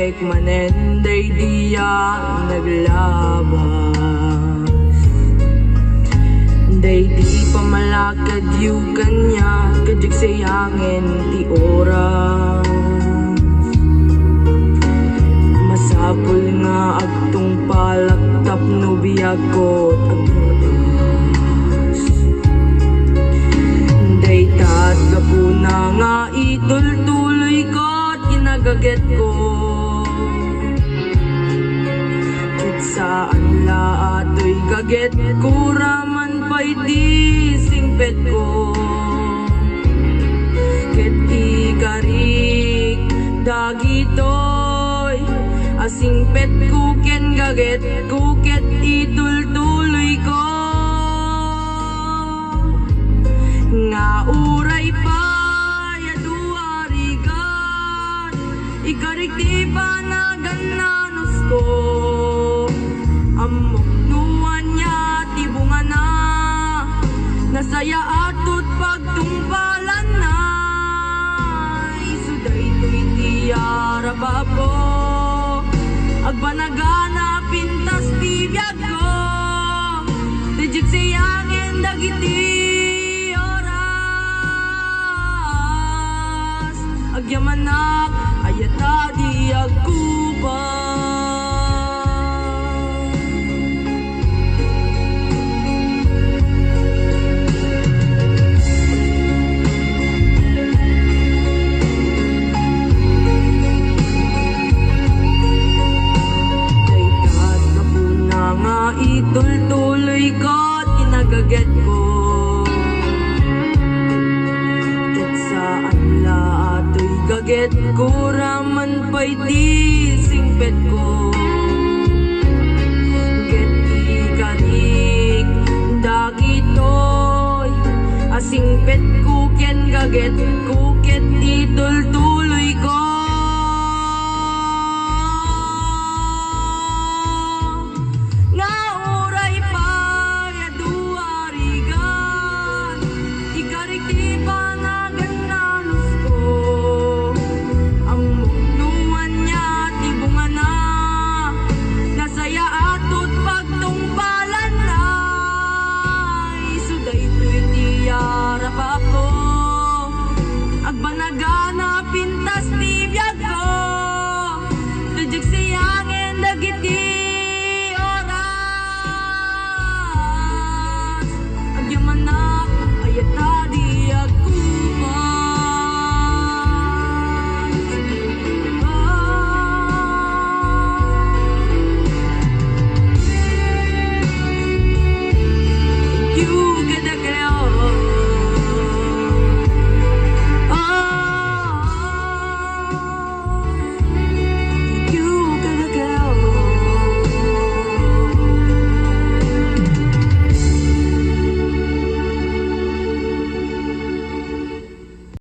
tek manenday diya naglabas. Day di pamalakad yu kanya kajik sayangin ti oras. Masapul nga agtong palaktap no biyag ko agrunas. Day tat kapuna nga itultuloy ko at ginagaget ko. Kit saan la ato'y gaget ko raman pa'y di singpet ko. Kit ikarik dagitoy asing pet kuken gaget kuket itultuloy ko. Nga uray pa yaduarigan ikarik di pa nagananos ko. Amok nuwan niya tibungan na nasaya atot pagtungpalan na. Isuday to'y tiyara babo agbanagana pintas bibiyag ko. Tijik siyangin dagiti oras agyamanak ayata di agkupa. Itultuloy ko at ginagaget ko. Ket saan la ato'y gaget ko raman pa'y di singpet ko. Ket ikarik dagitoy asing pet ko ken gaget ko ket